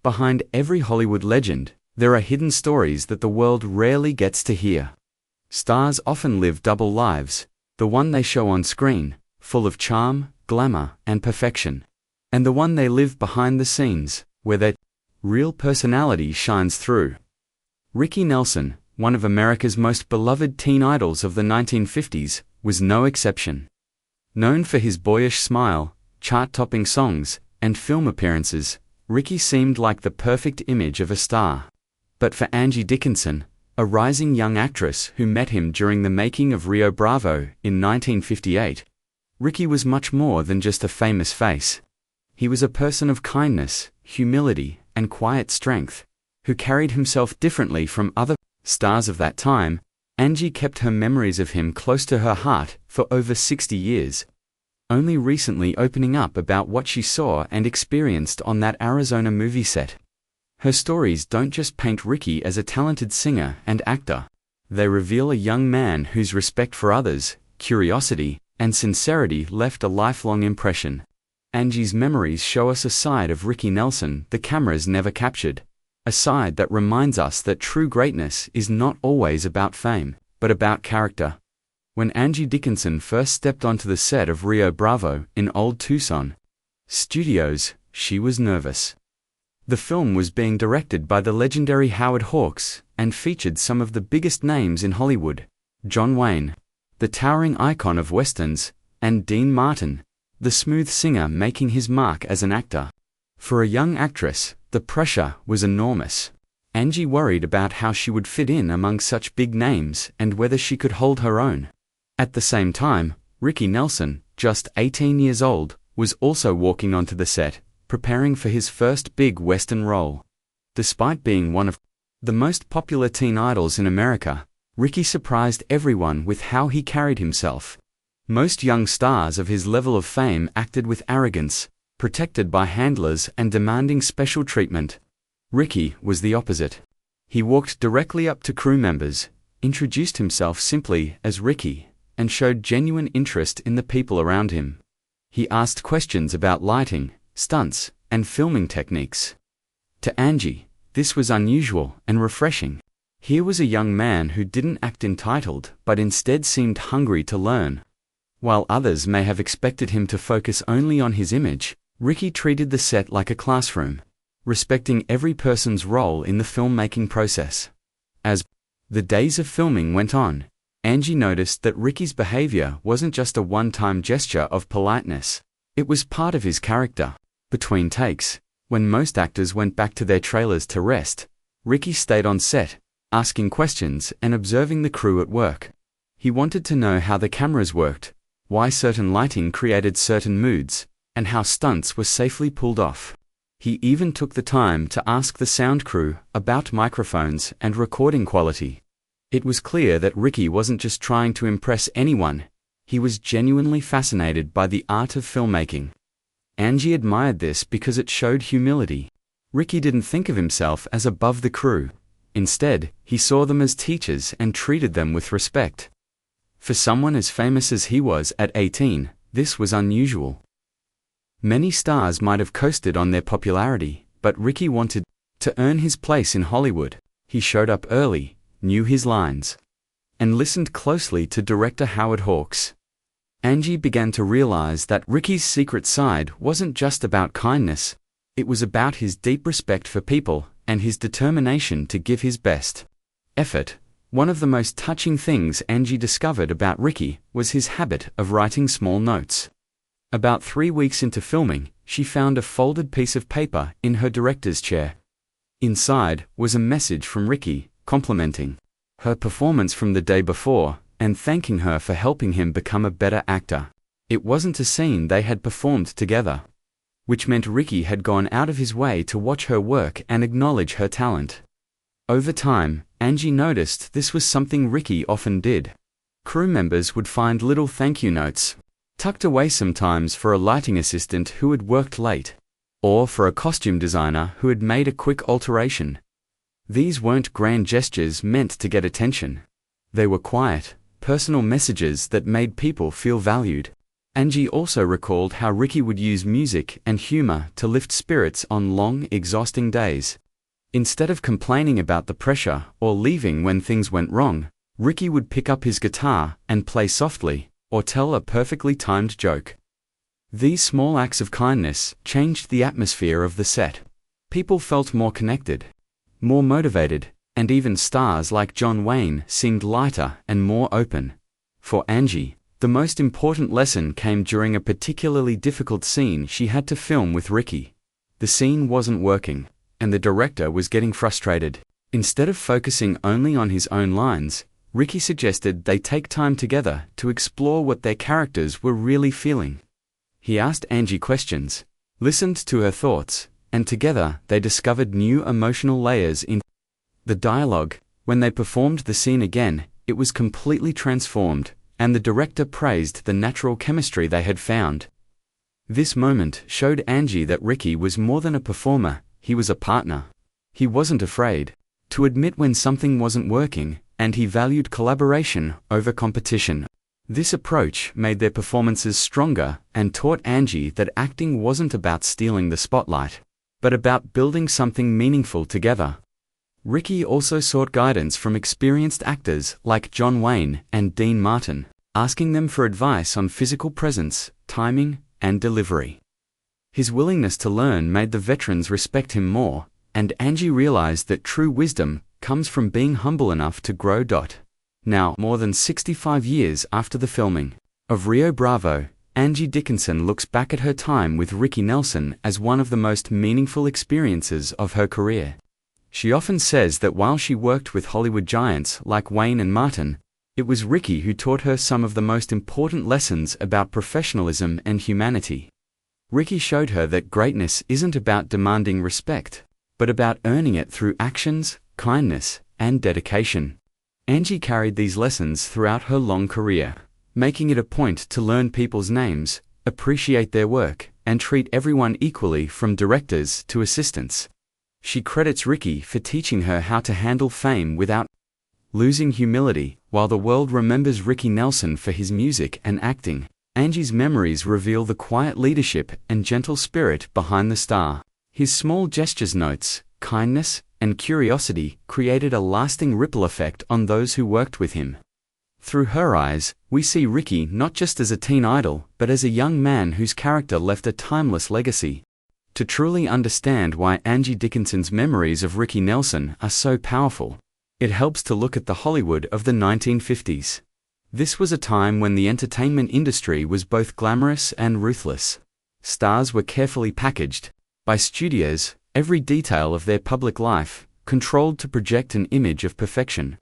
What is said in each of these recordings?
behind every Hollywood legend, there are hidden stories that the world rarely gets to hear. Stars often live double lives, the one they show on screen, full of charm, glamour, and perfection, and the one they live behind the scenes, where their real personality shines through. Ricky Nelson, one of America's most beloved teen idols of the 1950s, was no exception. Known for his boyish smile, chart-topping songs, and film appearances, Ricky seemed like the perfect image of a star. But for Angie Dickinson, a rising young actress who met him during the making of Rio Bravo in 1958, Ricky was much more than just a famous face. He was a person of kindness, humility, and quiet strength, who carried himself differently from other stars of that time. Angie kept her memories of him close to her heart for over 60 years, only recently opening up about what she saw and experienced on that Arizona movie set. Her stories don't just paint Ricky as a talented singer and actor. They reveal a young man whose respect for others, curiosity, and sincerity left a lifelong impression. Angie's memories show us a side of Ricky Nelson the cameras never captured, a side that reminds us that true greatness is not always about fame, but about character. When Angie Dickinson first stepped onto the set of Rio Bravo in Old Tucson Studios, she was nervous. The film was being directed by the legendary Howard Hawks and featured some of the biggest names in Hollywood: John Wayne, the towering icon of westerns, and Dean Martin, the smooth singer making his mark as an actor. For a young actress, the pressure was enormous. Angie worried about how she would fit in among such big names and whether she could hold her own. At the same time, Ricky Nelson, just 18 years old, was also walking onto the set, preparing for his first big Western role. Despite being one of the most popular teen idols in America, Ricky surprised everyone with how he carried himself. Most young stars of his level of fame acted with arrogance, protected by handlers and demanding special treatment. Ricky was the opposite. He walked directly up to crew members, introduced himself simply as Ricky, and showed genuine interest in the people around him. He asked questions about lighting, stunts, and filming techniques. To Angie, this was unusual and refreshing. Here was a young man who didn't act entitled but instead seemed hungry to learn. While others may have expected him to focus only on his image, Ricky treated the set like a classroom, respecting every person's role in the filmmaking process. As the days of filming went on, Angie noticed that Ricky's behavior wasn't just a one-time gesture of politeness. It was part of his character. Between takes, when most actors went back to their trailers to rest, Ricky stayed on set, asking questions and observing the crew at work. He wanted to know how the cameras worked, why certain lighting created certain moods, and how stunts were safely pulled off. He even took the time to ask the sound crew about microphones and recording quality. It was clear that Ricky wasn't just trying to impress anyone, he was genuinely fascinated by the art of filmmaking. Angie admired this because it showed humility. Ricky didn't think of himself as above the crew. Instead, he saw them as teachers and treated them with respect. For someone as famous as he was at 18, this was unusual. Many stars might have coasted on their popularity, but Ricky wanted to earn his place in Hollywood. He showed up early, knew his lines, and listened closely to director Howard Hawks. Angie began to realize that Ricky's secret side wasn't just about kindness, it was about his deep respect for people and his determination to give his best effort. One of the most touching things Angie discovered about Ricky was his habit of writing small notes. About 3 weeks into filming, she found a folded piece of paper in her director's chair. Inside was a message from Ricky, complimenting her performance from the day before and thanking her for helping him become a better actor. It wasn't a scene they had performed together, which meant Ricky had gone out of his way to watch her work and acknowledge her talent. Over time, Angie noticed this was something Ricky often did. Crew members would find little thank you notes, tucked away sometimes for a lighting assistant who had worked late, or for a costume designer who had made a quick alteration. These weren't grand gestures meant to get attention. They were quiet, personal messages that made people feel valued. Angie also recalled how Ricky would use music and humor to lift spirits on long, exhausting days. Instead of complaining about the pressure or leaving when things went wrong, Ricky would pick up his guitar and play softly, or tell a perfectly timed joke. These small acts of kindness changed the atmosphere of the set. People felt more connected, more motivated, and even stars like John Wayne seemed lighter and more open. For Angie, the most important lesson came during a particularly difficult scene she had to film with Ricky. The scene wasn't working, and the director was getting frustrated. Instead of focusing only on his own lines, Ricky suggested they take time together to explore what their characters were really feeling. He asked Angie questions, listened to her thoughts, and together they discovered new emotional layers in the dialogue. When they performed the scene again, it was completely transformed, and the director praised the natural chemistry they had found. This moment showed Angie that Ricky was more than a performer, he was a partner. He wasn't afraid to admit when something wasn't working, and he valued collaboration over competition. This approach made their performances stronger and taught Angie that acting wasn't about stealing the spotlight, but about building something meaningful together. Ricky also sought guidance from experienced actors like John Wayne and Dean Martin, asking them for advice on physical presence, timing, and delivery. His willingness to learn made the veterans respect him more, and Angie realized that true wisdom comes from being humble enough to grow. Now, more than 65 years after the filming of Rio Bravo, Angie Dickinson looks back at her time with Ricky Nelson as one of the most meaningful experiences of her career. She often says that while she worked with Hollywood giants like Wayne and Martin, it was Ricky who taught her some of the most important lessons about professionalism and humanity. Ricky showed her that greatness isn't about demanding respect, but about earning it through actions, kindness, and dedication. Angie carried these lessons throughout her long career, making it a point to learn people's names, appreciate their work, and treat everyone equally from directors to assistants. She credits Ricky for teaching her how to handle fame without losing humility. While the world remembers Ricky Nelson for his music and acting, Angie's memories reveal the quiet leadership and gentle spirit behind the star. His small gestures, notes, kindness, and curiosity created a lasting ripple effect on those who worked with him. Through her eyes, we see Ricky not just as a teen idol, but as a young man whose character left a timeless legacy. To truly understand why Angie Dickinson's memories of Ricky Nelson are so powerful, it helps to look at the Hollywood of the 1950s. This was a time when the entertainment industry was both glamorous and ruthless. Stars were carefully packaged by studios, every detail of their public life controlled to project an image of perfection.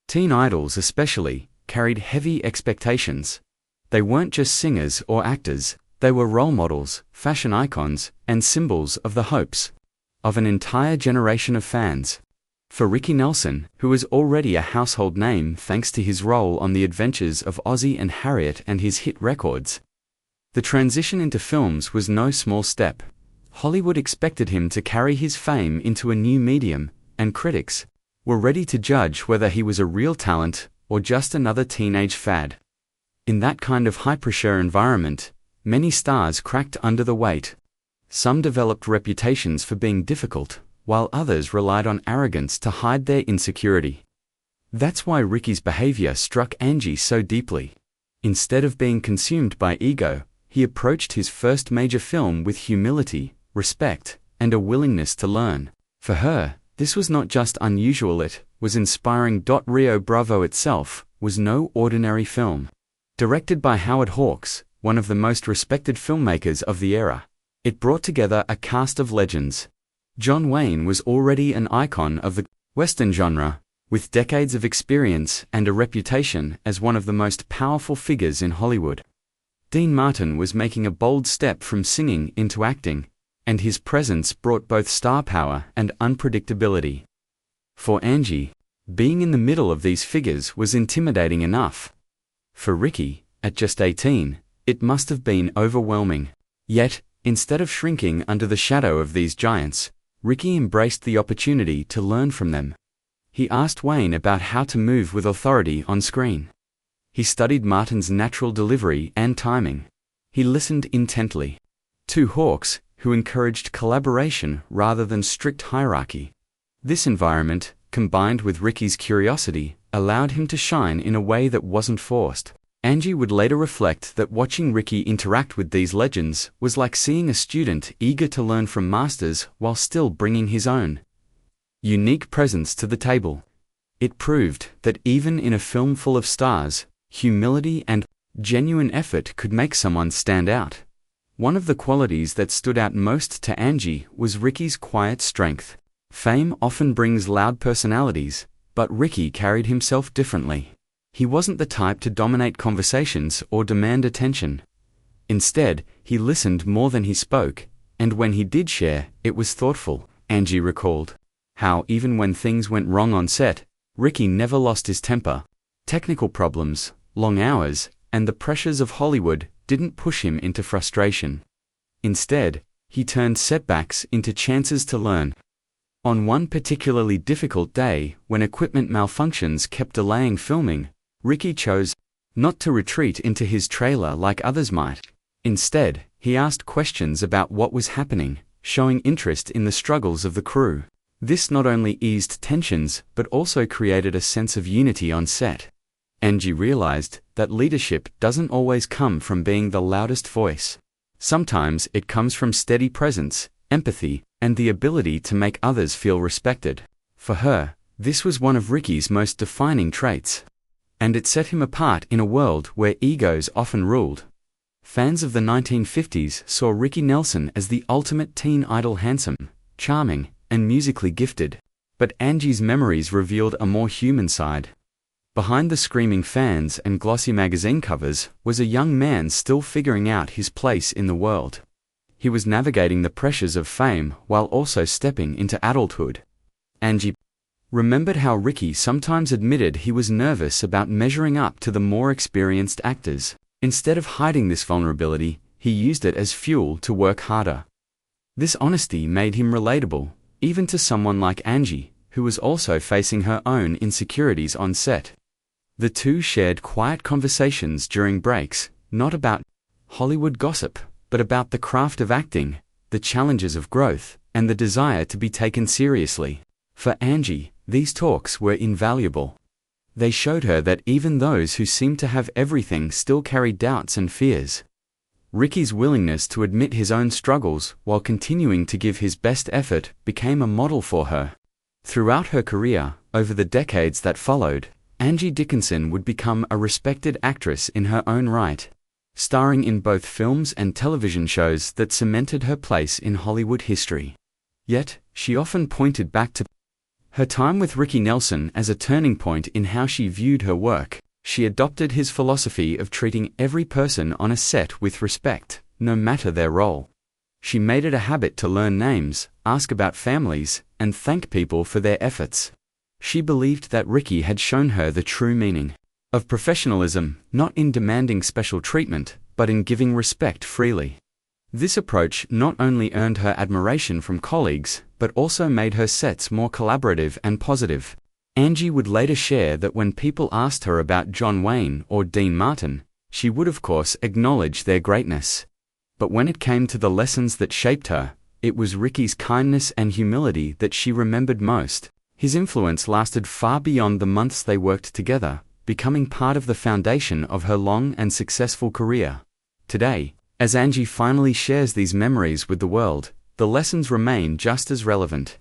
Teen idols especially carried heavy expectations. They weren't just singers or actors, they were role models, fashion icons, and symbols of the hopes of an entire generation of fans. For Ricky Nelson, who was already a household name thanks to his role on The Adventures of Ozzie and Harriet and his hit records, the transition into films was no small step. Hollywood expected him to carry his fame into a new medium, and critics were ready to judge whether he was a real talent or just another teenage fad. In that kind of high-pressure environment, many stars cracked under the weight. Some developed reputations for being difficult, while others relied on arrogance to hide their insecurity. That's why Ricky's behavior struck Angie so deeply. Instead of being consumed by ego, he approached his first major film with humility, respect, and a willingness to learn. For her, this was not just unusual, it was inspiring. Rio Bravo itself was no ordinary film. Directed by Howard Hawks, one of the most respected filmmakers of the era, it brought together a cast of legends. John Wayne was already an icon of the Western genre, with decades of experience and a reputation as one of the most powerful figures in Hollywood. Dean Martin was making a bold step from singing into acting, and his presence brought both star power and unpredictability. For Angie, being in the middle of these figures was intimidating enough. For Ricky, at just 18, it must have been overwhelming. Yet, instead of shrinking under the shadow of these giants, Ricky embraced the opportunity to learn from them. He asked Wayne about how to move with authority on screen. He studied Martin's natural delivery and timing. He listened intently. Two hawks, who encouraged collaboration rather than strict hierarchy. This environment, combined with Ricky's curiosity, allowed him to shine in a way that wasn't forced. Angie would later reflect that watching Ricky interact with these legends was like seeing a student eager to learn from masters while still bringing his own unique presence to the table. It proved that even in a film full of stars, humility and genuine effort could make someone stand out. One of the qualities that stood out most to Angie was Ricky's quiet strength. Fame often brings loud personalities, but Ricky carried himself differently. He wasn't the type to dominate conversations or demand attention. Instead, he listened more than he spoke, and when he did share, it was thoughtful. Angie recalled how, even when things went wrong on set, Ricky never lost his temper. Technical problems, long hours, and the pressures of Hollywood didn't push him into frustration. Instead, he turned setbacks into chances to learn. On one particularly difficult day, when equipment malfunctions kept delaying filming, Ricky chose not to retreat into his trailer like others might. Instead, he asked questions about what was happening, showing interest in the struggles of the crew. This not only eased tensions but also created a sense of unity on set. Angie realized that leadership doesn't always come from being the loudest voice. Sometimes it comes from steady presence, empathy, and the ability to make others feel respected. For her, this was one of Ricky's most defining traits. And it set him apart in a world where egos often ruled. Fans of the 1950s saw Ricky Nelson as the ultimate teen idol, handsome, charming, and musically gifted. But Angie's memories revealed a more human side. Behind the screaming fans and glossy magazine covers was a young man still figuring out his place in the world. He was navigating the pressures of fame while also stepping into adulthood. Angie remembered how Ricky sometimes admitted he was nervous about measuring up to the more experienced actors. Instead of hiding this vulnerability, he used it as fuel to work harder. This honesty made him relatable, even to someone like Angie, who was also facing her own insecurities on set. The two shared quiet conversations during breaks, not about Hollywood gossip, but about the craft of acting, the challenges of growth, and the desire to be taken seriously. For Angie, these talks were invaluable. They showed her that even those who seemed to have everything still carry doubts and fears. Ricky's willingness to admit his own struggles while continuing to give his best effort became a model for her. Throughout her career, over the decades that followed, Angie Dickinson would become a respected actress in her own right, starring in both films and television shows that cemented her place in Hollywood history. Yet, she often pointed back to her time with Ricky Nelson as a turning point in how she viewed her work. She adopted his philosophy of treating every person on a set with respect, no matter their role. She made it a habit to learn names, ask about families, and thank people for their efforts. She believed that Ricky had shown her the true meaning of professionalism, not in demanding special treatment, but in giving respect freely. This approach not only earned her admiration from colleagues, but also made her sets more collaborative and positive. Angie would later share that when people asked her about John Wayne or Dean Martin, she would of course acknowledge their greatness. But when it came to the lessons that shaped her, it was Ricky's kindness and humility that she remembered most. His influence lasted far beyond the months they worked together, becoming part of the foundation of her long and successful career. Today, as Angie finally shares these memories with the world, the lessons remain just as relevant.